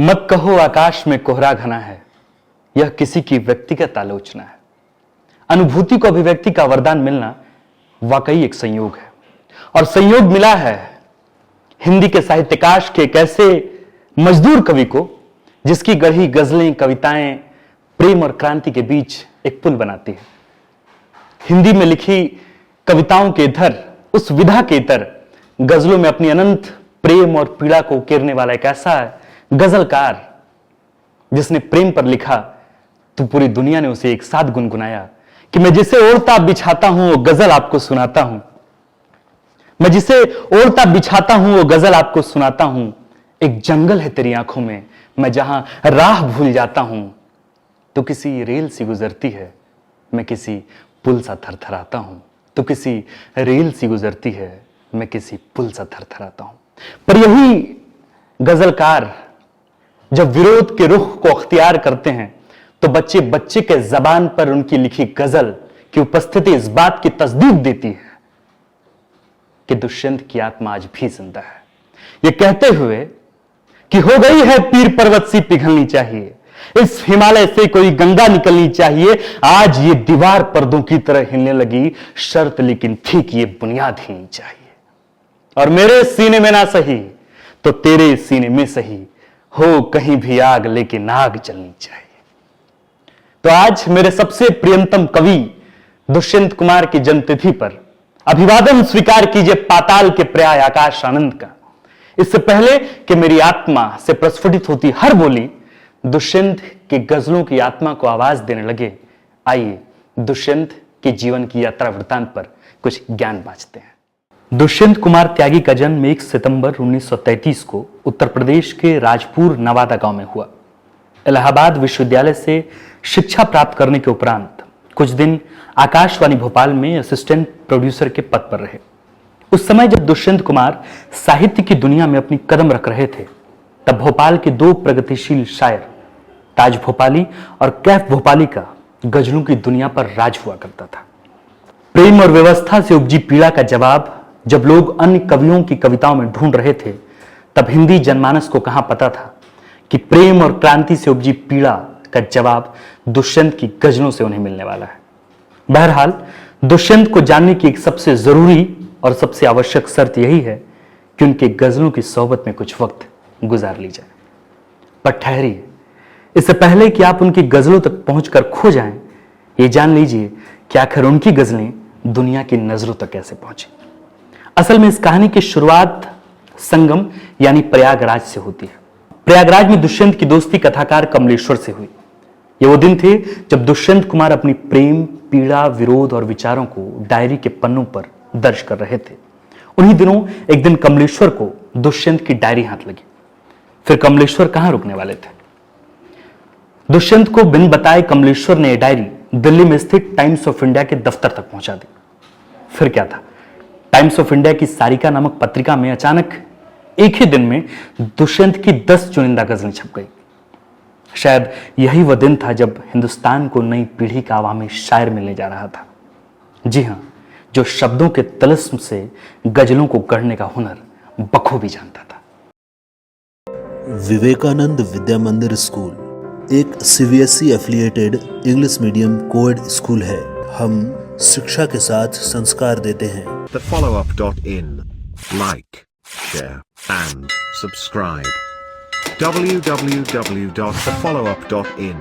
मत कहो आकाश में कोहरा घना है, यह किसी की व्यक्तिगत आलोचना है। अनुभूति को अभिव्यक्ति का वरदान मिलना वाकई एक संयोग है, और संयोग मिला है हिंदी के साहित्यकाश के एक ऐसे मजदूर कवि को जिसकी गढ़ी गजलें, कविताएं प्रेम और क्रांति के बीच एक पुल बनाती है। हिंदी में लिखी कविताओं के इधर, उस विधा के इतर, गजलों में अपनी अनंत प्रेम और पीड़ा को उकेरने वाला एक ऐसा गजलकार जिसने प्रेम पर लिखा तो पूरी दुनिया ने उसे एक साथ गुनगुनाया कि मैं जिसे ओढ़ता बिछाता हूं वो गजल आपको सुनाता हूं। मैं जिसे ओढ़ता बिछाता हूं वो गजल आपको सुनाता हूं। एक जंगल है तेरी आंखों में, मैं जहां राह भूल जाता हूं। तो किसी रेल सी गुजरती है, मैं किसी पुल सा थरथराता हूं। तो किसी रेल सी गुजरती है, मैं किसी पुल सा थरथराता हूं। पर यही गजलकार जब विरोध के रुख को अख्तियार करते हैं तो बच्चे बच्चे के जबान पर उनकी लिखी गजल की उपस्थिति इस बात की तस्दीक देती है कि दुष्यंत की आत्मा आज भी जिंदा है। यह कहते हुए कि हो गई है पीर पर्वत सी पिघलनी चाहिए, इस हिमालय से कोई गंगा निकलनी चाहिए। आज ये दीवार पर्दों की तरह हिलने लगी, शर्त लेकिन थी कि ये बुनियाद ही नहीं चाहिए। और मेरे सीने में ना सही तो तेरे सीने में सही, हो कहीं भी आग लेकिन आग जलनी चाहिए। तो आज मेरे सबसे प्रियतम कवि दुष्यंत कुमार की जन्मतिथि पर अभिवादन स्वीकार कीजिए पाताल के पर्याय आकाश आनंद का। इससे पहले कि मेरी आत्मा से प्रस्फुटित होती हर बोली दुष्यंत के गजलों की आत्मा को आवाज देने लगे, आइए दुष्यंत के जीवन की यात्रा वृत्तांत पर कुछ ज्ञान बांटते हैं। दुष्यंत कुमार त्यागी का जन्म 1 सितंबर 1933 को उत्तर प्रदेश के राजपुर नवादा गांव में हुआ। इलाहाबाद विश्वविद्यालय से शिक्षा प्राप्त करने के उपरांत कुछ दिन आकाशवाणी भोपाल में असिस्टेंट प्रोड्यूसर के पद पर रहे। उस समय जब दुष्यंत कुमार साहित्य की दुनिया में अपनी कदम रख रहे थे, तब भोपाल के दो प्रगतिशील शायर ताज भोपाली और कैफ भोपाली का गजलों की दुनिया पर राज हुआ करता था। प्रेम और व्यवस्था से उपजी पीड़ा का जवाब जब लोग अन्य कवियों की कविताओं में ढूंढ रहे थे, तब हिंदी जनमानस को कहां पता था कि प्रेम और क्रांति से उपजी पीड़ा का जवाब दुष्यंत की गजलों से उन्हें मिलने वाला है। बहरहाल दुष्यंत को जानने की एक सबसे जरूरी और सबसे आवश्यक शर्त यही है कि उनके गजलों की सोहबत में कुछ वक्त गुजार ली जाए। पर ठहरिए, इससे पहले कि आप उनकी गजलों तक पहुंचकर खो जाएं, ये जान लीजिए कि आखिर उनकी गजलें दुनिया की नजरों तक कैसे पहुंची। असल में इस कहानी की शुरुआत संगम यानी प्रयागराज से होती है। प्रयागराज में दुष्यंत की दोस्ती कथाकार कमलेश्वर से हुई। ये वो दिन थे जब दुष्यंत कुमार अपनी प्रेम, पीड़ा, विरोध और विचारों को डायरी के पन्नों पर दर्ज कर रहे थे। उन्हीं दिनों एक दिन कमलेश्वर को दुष्यंत की डायरी हाथ लगी। फिर कमलेश्वर कहां रुकने वाले थे। दुष्यंत को बिन बताए कमलेश्वर ने यह डायरी दिल्ली में स्थित टाइम्स ऑफ इंडिया के दफ्तर तक पहुंचा दी। फिर क्या था, टाइम्स ऑफ इंडिया की सारिका नामक पत्रिका में अचानक एक ही दिन में दुष्यंत की 10 चुनिंदा गजलें छप गई। शायद यही वह दिन था जब हिंदुस्तान को नई पीढ़ी का अवामी शायर मिलने जा रहा था। जी हां, जो शब्दों के तलस्म से गजलों को गढ़ने का हुनर बखूबी जानता था। विवेकानंद विद्या मंदिर स्कूल एक CBSE affiliated English medium coed school है। हम शिक्षा के साथ संस्कार देते हैं। thefollowup.in. Like, share and subscribe. www.thefollowup.in